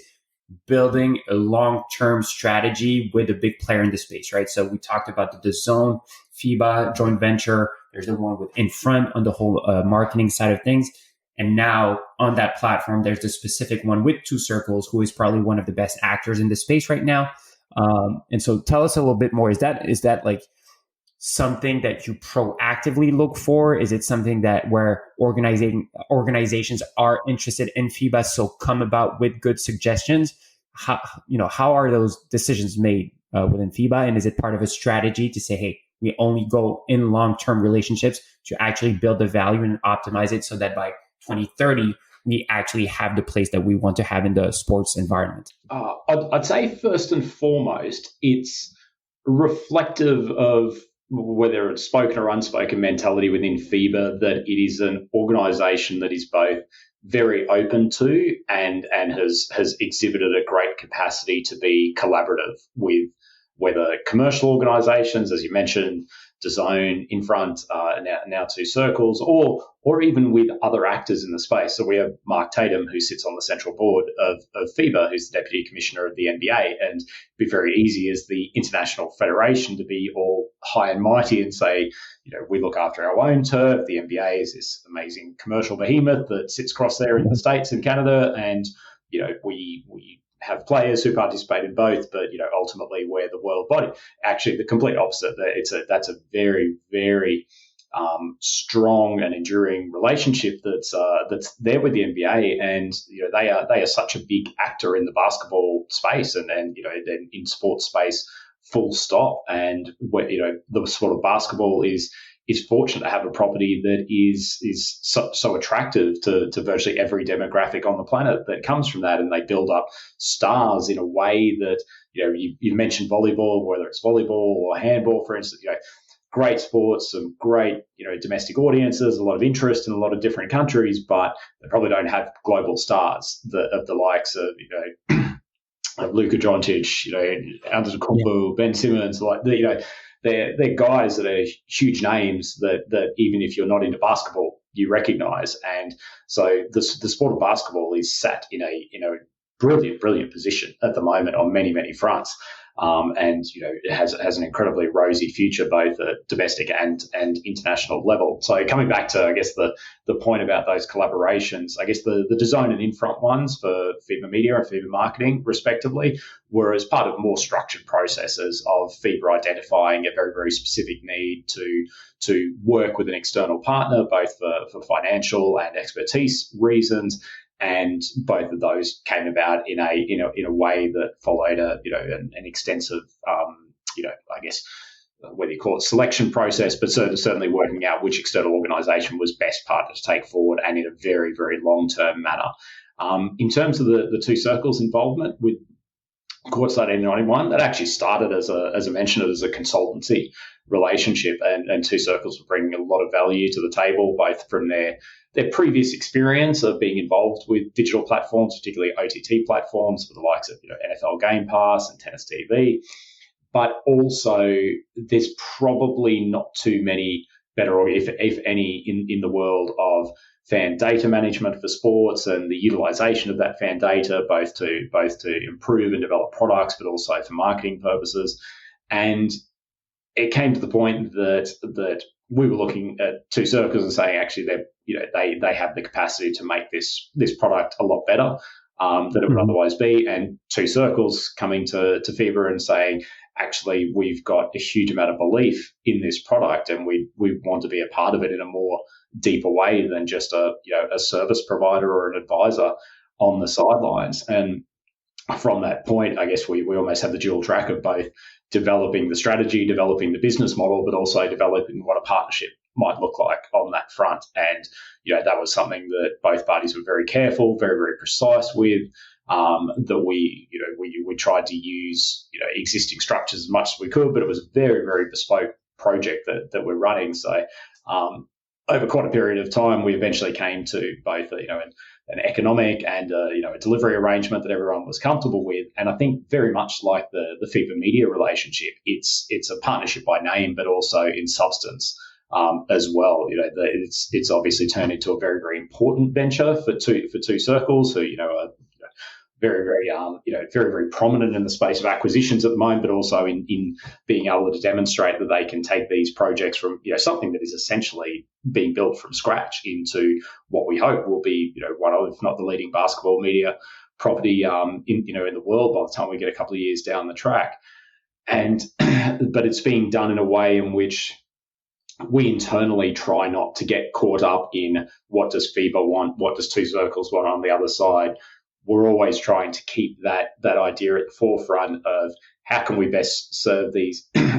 [SPEAKER 2] building a long-term strategy with a big player in the space, right? So we talked about the zone FIBA joint venture. There's the one with In Front on the whole marketing side of things. And now on that platform, there's the specific one with Two Circles, who is probably one of the best actors in the space right now. And so tell us a little bit more. Is that like something that you proactively look for? Is it something that where organizations are interested in FIBA, so come about with good suggestions? How are those decisions made within FIBA? And is it part of a strategy to say, hey, we only go in long-term relationships to actually build the value and optimize it so that by 2030, we actually have the place that we want to have in the sports environment?
[SPEAKER 3] I'd say first and foremost, it's reflective of whether it's spoken or unspoken mentality within FIBA, that it is an organization that is both very open to and has exhibited a great capacity to be collaborative with whether commercial organizations, as you mentioned, DAZN, In Front, now Two Circles, or even with other actors in the space. So we have Mark Tatum, who sits on the central board of FIBA, who's the Deputy Commissioner of the NBA, and it'd be very easy as the International Federation to be all high and mighty and say, we look after our own turf. The NBA is this amazing commercial behemoth that sits across there in the States and Canada, and we have players who participate in both, but ultimately we're the world body. Actually, the complete opposite. That's a very, very strong and enduring relationship that's there with the NBA, and they are such a big actor in the basketball space and in sports space, full stop. And the sport of basketball is fortunate to have a property that is so attractive to virtually every demographic on the planet that comes from that. And they build up stars in a way that, you mentioned volleyball, whether it's volleyball or handball, for instance, great sports, some great, domestic audiences, a lot of interest in a lot of different countries, but they probably don't have global stars of the likes of, like Luka Doncic, Antetokounmpo, Ben Simmons, they're guys that are huge names that even if you're not into basketball, you recognize. And so the sport of basketball is sat in a brilliant position at the moment on many, many fronts. And it has an incredibly rosy future, both at domestic and international level. So coming back to, I guess, the point about those collaborations, I guess the DAZN and In Front ones for FIBA Media and FIBA Marketing, respectively, were as part of more structured processes of FIBA identifying a very, very specific need to work with an external partner, both for financial and expertise reasons. And both of those came about in a way that followed an extensive I guess whether you call it selection process, but certainly working out which external organisation was best partner to take forward, and in a very, very long term manner. In terms of the Two Circles involvement with Courtside 91, that actually started as I mentioned, as a consultancy relationship, and Two Circles were bringing a lot of value to the table, both from their previous experience of being involved with digital platforms, particularly OTT platforms for the likes of NFL Game Pass and Tennis TV, but also there's probably not too many better, or if any, in the world of fan data management for sports and the utilization of that fan data, both to improve and develop products, but also for marketing purposes. And it came to the point that we were looking at Two Circles and saying actually they have the capacity to make this product a lot better than it would otherwise be. And Two Circles coming to FIBA and saying, actually, we've got a huge amount of belief in this product, and we want to be a part of it in a more deeper way than just a service provider or an advisor on the sidelines. And from that point, I guess we almost have the dual track of both developing the strategy, developing the business model, but also developing what a partnership might look like on that front. And, that was something that both parties were very careful, very, very precise with, that we tried to use, existing structures as much as we could, but it was a very, very bespoke project that we're running. So, over quite a period of time, we eventually came to both, an economic and a delivery arrangement that everyone was comfortable with. And I think very much like the FIBA Media relationship, it's a partnership by name, but also in substance as well. It's obviously turned into a very, very important venture for Two Circles, who are very, very very, very prominent in the space of acquisitions at the moment, but also in being able to demonstrate that they can take these projects from something that is essentially being built from scratch into what we hope will be one of, if not the leading basketball media property in the world by the time we get a couple of years down the track. And but it's being done in a way in which we internally try not to get caught up in what does FIBA want, what does Two Circles want on the other side. We're always trying to keep that idea at the forefront of how can we best serve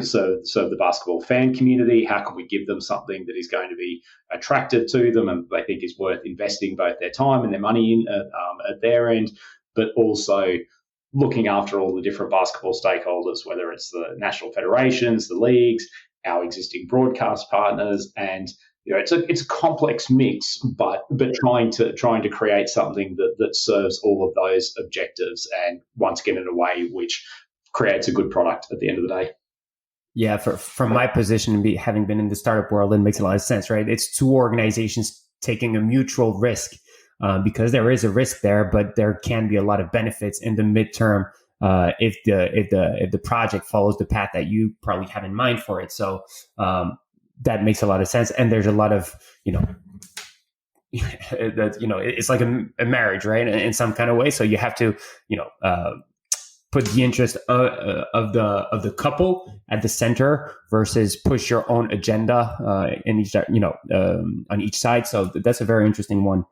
[SPEAKER 3] serve the basketball fan community? How can we give them something that is going to be attractive to them and they think is worth investing both their time and their money in at their end, but also looking after all the different basketball stakeholders, whether it's the national federations, the leagues, our existing broadcast partners, and it's a complex mix, but trying to create something that serves all of those objectives, and once again in a way which creates a good product at the end of the day.
[SPEAKER 2] Yeah, from my position, having been in the startup world, it makes a lot of sense, right? It's two organizations taking a mutual risk because there is a risk there, but there can be a lot of benefits in the midterm if the project follows the path that you probably have in mind for it. So. That makes a lot of sense. And there's a lot of, it's like a marriage, right? In some kind of way. So you have to, put the interest of the couple at the center versus push your own agenda on each side. So that's a very interesting one.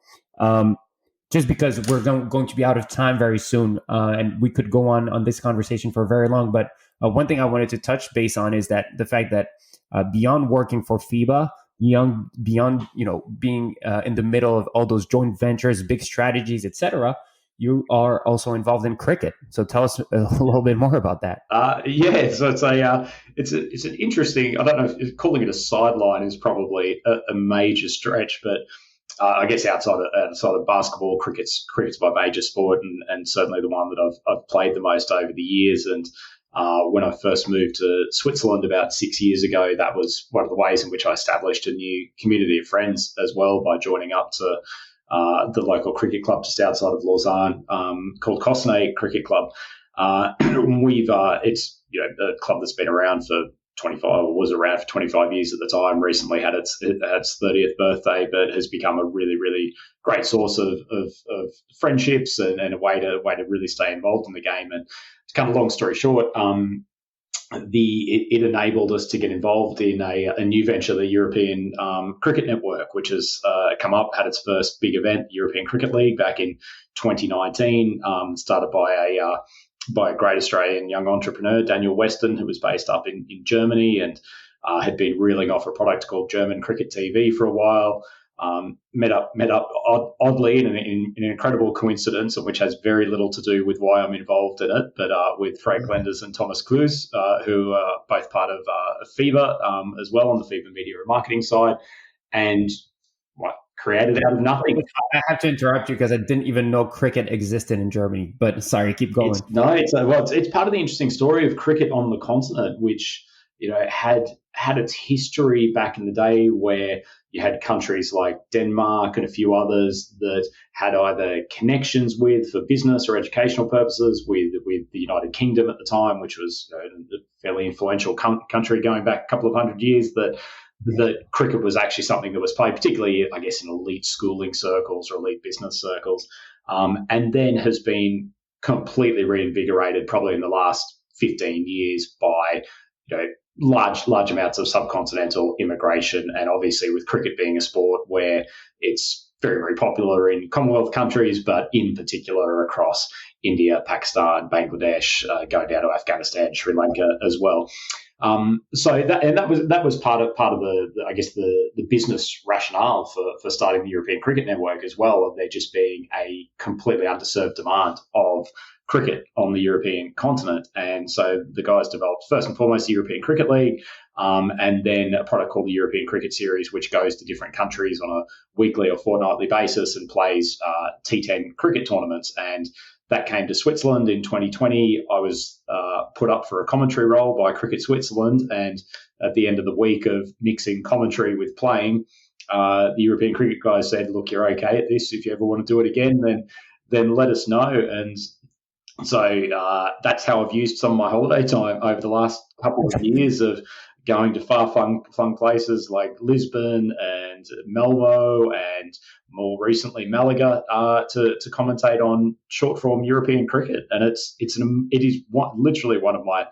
[SPEAKER 2] Just because we're going to be out of time very soon, and we could go on this conversation for very long. But one thing I wanted to touch base on is that the fact that beyond working for FIBA, beyond being in the middle of all those joint ventures, big strategies, etc., you are also involved in cricket. So tell us a little bit more about that.
[SPEAKER 3] So it's an interesting. I don't know if calling it a sideline is probably a major stretch, but I guess outside of basketball, cricket's my major sport, and certainly the one that I've played the most over the years. And when I first moved to Switzerland about 6 years ago, that was one of the ways in which I established a new community of friends as well by joining up to the local cricket club just outside of Lausanne called Cosnay Cricket Club. It's a club that's been around for 25 years at the time. Recently had its 30th birthday, but has become a really, really great source of friendships and a way to really stay involved in the game. And to cut a long story short, it enabled us to get involved in a new venture, the European Cricket Network, which has had its first big event, European Cricket League, back in 2019, started by a great Australian young entrepreneur, Daniel Weston, who was based up in Germany and had been reeling off a product called German Cricket TV for a while. Met up oddly in an incredible coincidence, which has very little to do with why I'm involved in it, but with Frank Lenders and Thomas Klus, who are both part of FIBA as well on the FIBA Media and marketing side, and created out of nothing.
[SPEAKER 2] I have to interrupt you because I didn't even know cricket existed in Germany, but sorry, keep going.
[SPEAKER 3] It's part of the interesting story of cricket on the continent, which had its history back in the day where you had countries like Denmark and a few others that had either connections with, for business or educational purposes, with the United Kingdom at the time, which was a fairly influential country going back a couple of hundred years, that that cricket was actually something that was played, particularly, I guess, in elite schooling circles or elite business circles, and then has been completely reinvigorated probably in the last 15 years by, large amounts of subcontinental immigration, and obviously with cricket being a sport where it's very, very popular in Commonwealth countries, but in particular across India, Pakistan, Bangladesh, going down to Afghanistan, Sri Lanka as well. So that was part of the business rationale for starting the European Cricket Network as well, of there just being a completely underserved demand of cricket on the European continent. And so the guys developed first and foremost the European Cricket League, and then a product called the European Cricket Series, which goes to different countries on a weekly or fortnightly basis and plays T10 cricket tournaments. And that came to Switzerland in 2020. I was put up for a commentary role by Cricket Switzerland, and at the end of the week of mixing commentary with playing, the European cricket guys said, "Look, you're okay at this. If you ever want to do it again, then let us know." And so that's how I've used some of my holiday time over the last couple of years, of going to far-flung places like Lisbon and Malmo and more recently Malaga to commentate on short-form European cricket. And it is literally one of my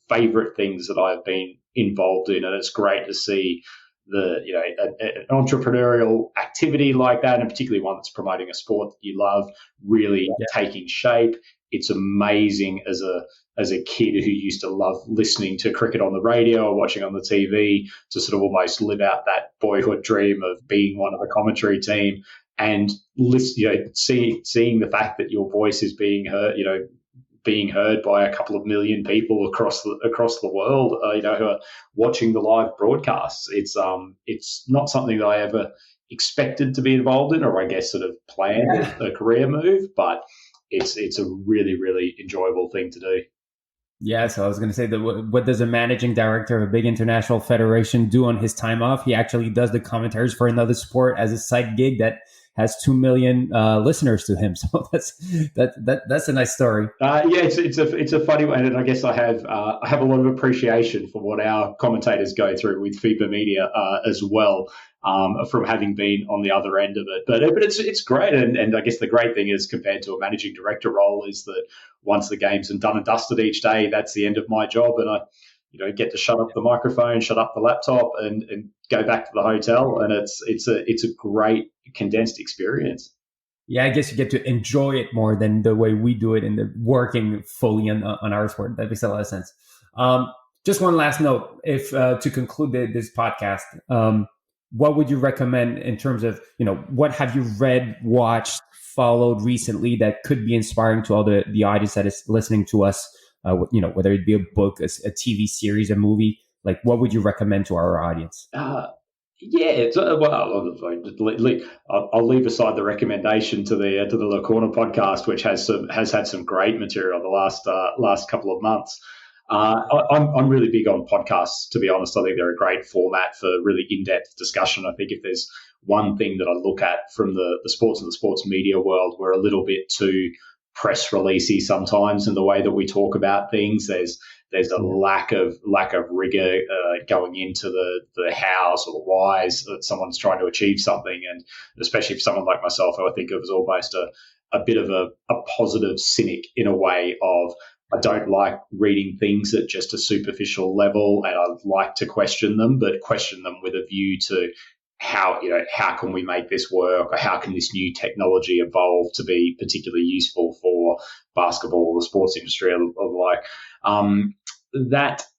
[SPEAKER 3] favourite things that I've been involved in, and it's great to see an entrepreneurial activity like that, and particularly one that's promoting a sport that you love, really taking shape. It's amazing as a kid who used to love listening to cricket on the radio or watching on the TV, to sort of almost live out that boyhood dream of being one of a commentary team, and seeing the fact that your voice is being heard by a couple of million people across the world, who are watching the live broadcasts. It's not something that I ever expected to be involved in, or I guess sort of planned a career move, but it's a really, really enjoyable thing to do.
[SPEAKER 2] Yeah, so I was going to say that what does a managing director of a big international federation do on his time off? He actually does the commentaries for another sport as a side gig that has 2 million listeners to him. So that's a nice story.
[SPEAKER 3] It's a funny one, and I guess I have a lot of appreciation for what our commentators go through with FIBA Media as well. From having been on the other end of it, but it's great, and I guess the great thing is, compared to a managing director role, is that once the game's done and dusted each day, that's the end of my job, and I get to shut up the microphone, shut up the laptop, and go back to the hotel, and it's a great condensed experience.
[SPEAKER 2] Yeah, I guess you get to enjoy it more than the way we do it in the working fully on our sport. That makes a lot of sense. Just one last note, if to conclude this podcast. What would you recommend in terms of, what have you read, watched, followed recently that could be inspiring to all the audience that is listening to us, whether it be a book, a TV series, a movie? Like, what would you recommend to our audience?
[SPEAKER 3] I'll leave aside the recommendation to the LeCorner podcast, which has had some great material the last couple of months. I'm really big on podcasts, to be honest. I think they're a great format for really in-depth discussion. I think if there's one thing that I look at from the sports and the sports media world, we're a little bit too press releasey sometimes in the way that we talk about things. There's a lack of rigor going into the hows or the whys that someone's trying to achieve something, and especially for someone like myself, who I think of as almost a bit of a positive cynic in a way of, I don't like reading things at just a superficial level, and I like to question them, but question them with a view to how can we make this work, or how can this new technology evolve to be particularly useful for basketball, the sports industry, or the like.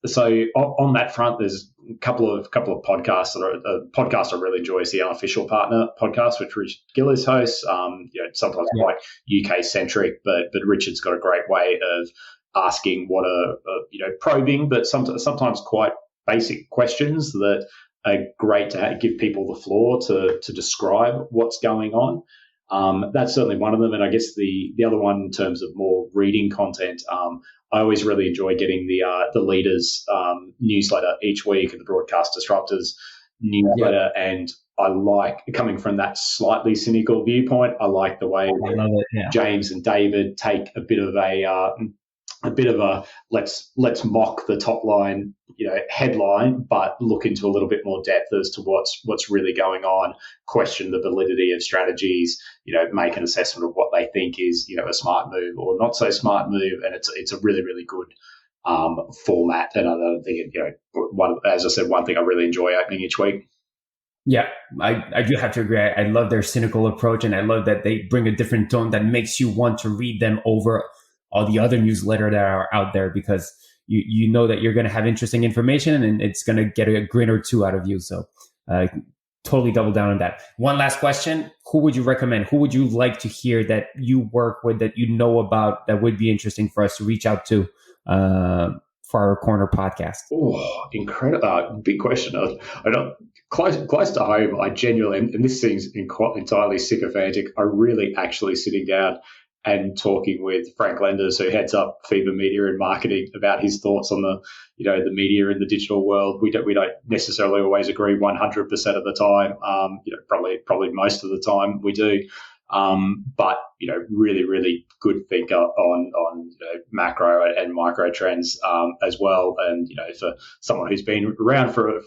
[SPEAKER 3] So on that front, there's a couple of podcasts podcast I really enjoy is the Unofficial Partner podcast, which Richard Gillis hosts. Sometimes quite UK centric, but Richard's got a great way of asking what are probing, but sometimes quite basic questions that are great to give people the floor to describe what's going on. That's certainly one of them, and I guess the other one in terms of more reading content. I always really enjoy getting the Leaders newsletter each week, and the Broadcast Disruptors newsletter, and I like, coming from that slightly cynical viewpoint, I like the way James and David take a bit of a a bit of a let's mock the top line, headline, but look into a little bit more depth as to what's really going on, question the validity of strategies, make an assessment of what they think is, a smart move or not so smart move. And it's a really, really good format. And I think, as I said, one thing I really enjoy opening each week.
[SPEAKER 2] Yeah, I do have to agree. I love their cynical approach, and I love that they bring a different tone that makes you want to read them over all the other newsletters that are out there, because you know that you're going to have interesting information and it's going to get a grin or two out of you. So totally double down on that. One last question. Who would you recommend? Who would you like to hear that you work with, that you know about, that would be interesting for us to reach out to for our Corner podcast?
[SPEAKER 3] Oh, incredible. Big question. I don't, close to home, I genuinely, and this seems entirely sycophantic, I really actually sitting down and talking with Frank Lenders, who heads up FIBA Media and marketing, about his thoughts on the media in the digital world. We don't necessarily always agree 100% of the time. Probably most of the time we do. But really, really good thinker on macro and micro trends as well. And for someone who's been around for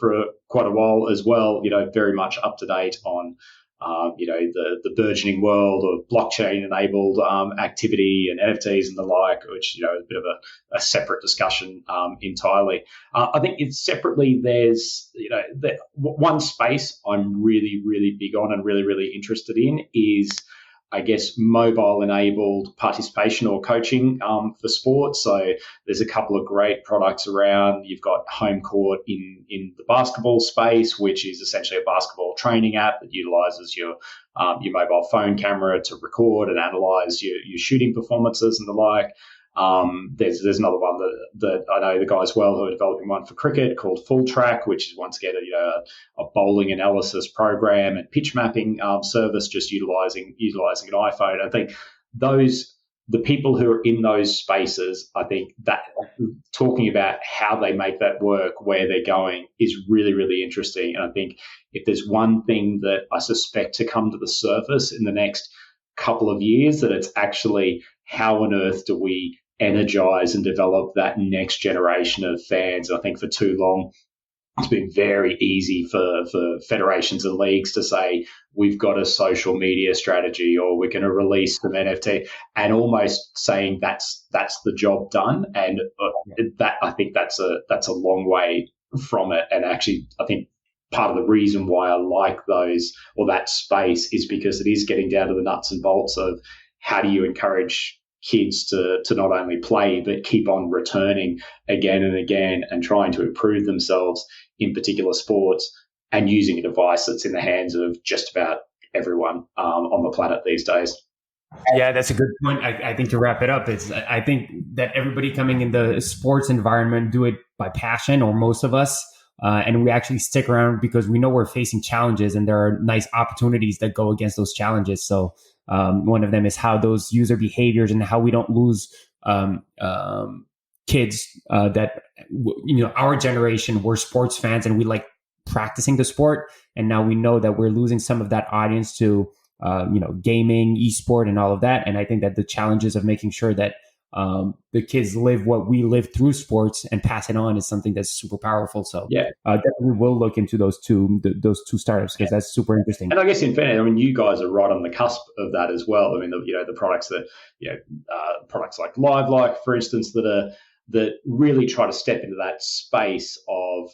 [SPEAKER 3] quite a while as well, very much up to date on the burgeoning world of blockchain-enabled activity and NFTs and the like, which is a bit of a separate discussion entirely. I think separately, there's one space I'm really, really big on and really, really interested in is, I guess, mobile-enabled participation or coaching for sports. So there's a couple of great products around. You've got Home Court in the basketball space, which is essentially a basketball training app that utilizes your mobile phone camera to record and analyze your shooting performances and the like. There's another one that I know the guys well who are developing one for cricket called Full Track, which is once again a bowling analysis program and pitch mapping service, just utilizing an iPhone. I think the people who are in those spaces, I think that talking about how they make that work, where they're going, is really, really interesting. And I think if there's one thing that I suspect to come to the surface in the next couple of years, that it's actually how on earth do we energize and develop that next generation of fans. I think for too long, it's been very easy for federations and leagues to say, we've got a social media strategy, or we're going to release some NFT, and almost saying that's the job done. And that, I think that's a long way from it. And actually, I think part of the reason why I like those, or that space, is because it is getting down to the nuts and bolts of how do you encourage kids to not only play but keep on returning again and again and trying to improve themselves in particular sports, and using a device that's in the hands of just about everyone on the planet these days.
[SPEAKER 2] Yeah, that's a good point. I think to wrap it up, I think that everybody coming in the sports environment do it by passion, or most of us, and we actually stick around because we know we're facing challenges and there are nice opportunities that go against those challenges. So one of them is how those user behaviors and how we don't lose kids that, our generation, we're sports fans and we like practicing the sport. And now we know that we're losing some of that audience to, gaming, esport, and all of that. And I think that the challenges of making sure that the kids live what we live through sports and pass it on is something that's super powerful. So definitely we'll look into those two startups, because that's super interesting.
[SPEAKER 3] And I guess in fairness, you guys are right on the cusp of that as well. The products that, products like LiveLike, for instance, that really try to step into that space of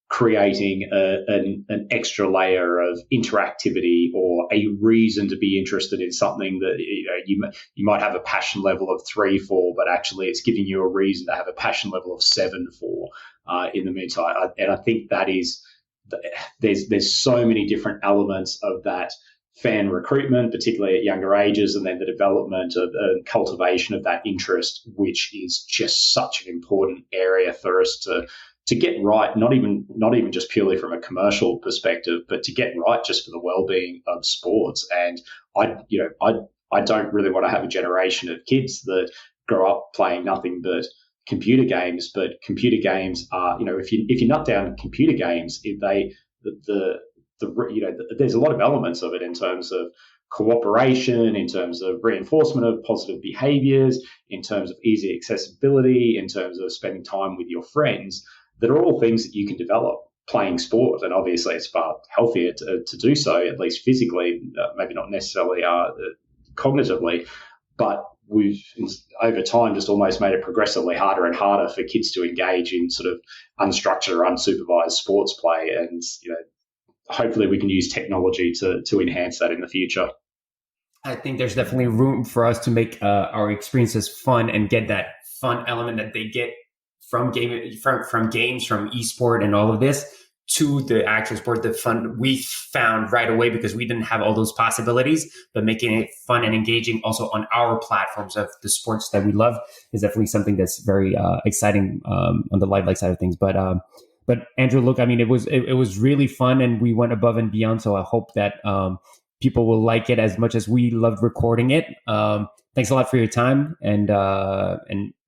[SPEAKER 3] creating an extra layer of interactivity, or a reason to be interested in something that you might have a passion level of 3 for, but actually it's giving you a reason to have a passion level of 7 for in the meantime. And I think that is, there's so many different elements of that fan recruitment, particularly at younger ages, and then the development of cultivation of that interest, which is just such an important area for us to get right, not even just purely from a commercial perspective, but to get right just for the well-being of sports. And I don't really want to have a generation of kids that grow up playing nothing but computer games. But computer games are, if you nut down computer games, there's a lot of elements of it in terms of cooperation, in terms of reinforcement of positive behaviors, in terms of easy accessibility, in terms of spending time with your friends, that are all things that you can develop playing sport. And obviously it's far healthier to do so, at least physically, maybe not necessarily cognitively, but we've over time just almost made it progressively harder and harder for kids to engage in sort of unstructured or unsupervised sports play. And hopefully we can use technology to enhance that in the future.
[SPEAKER 2] I think there's definitely room for us to make our experiences fun and get that fun element that they get from games, from esport and all of this to the actual sport. The fun we found right away because we didn't have all those possibilities, but making it fun and engaging also on our platforms of the sports that we love is definitely something that's very exciting on the live side of things. But Andrew, look, I mean, it was really fun and we went above and beyond. So I hope that people will like it as much as we loved recording it. Thanks a lot for your time and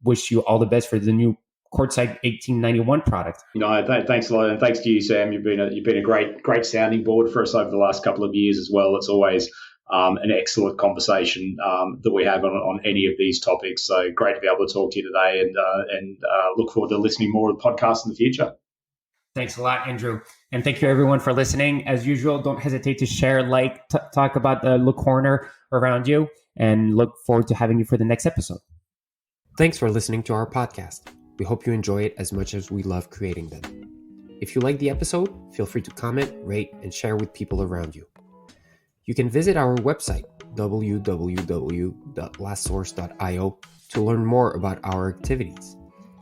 [SPEAKER 2] wish you all the best for the new Courtside 1891 product.
[SPEAKER 3] Thanks a lot, and thanks to you, Sam. You've been a great sounding board for us over the last couple of years as well. It's always an excellent conversation that we have on any of these topics. So great to be able to talk to you today, and look forward to listening more to the podcast in the future.
[SPEAKER 2] Thanks a lot, Andrew. And thank you, everyone, for listening. As usual, don't hesitate to share, talk about the LeCorner around you, and look forward to having you for the next episode. Thanks for listening to our podcast. We hope you enjoy it as much as we love creating them. If you like the episode, feel free to comment, rate, and share with people around you. You can visit our website, www.lastsource.io, to learn more about our activities.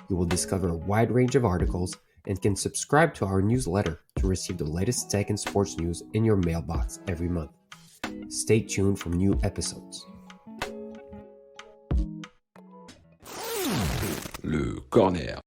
[SPEAKER 2] You will discover a wide range of articles and can subscribe to our newsletter to receive the latest tech and sports news in your mailbox every month. Stay tuned for new episodes.
[SPEAKER 4] Le Corner.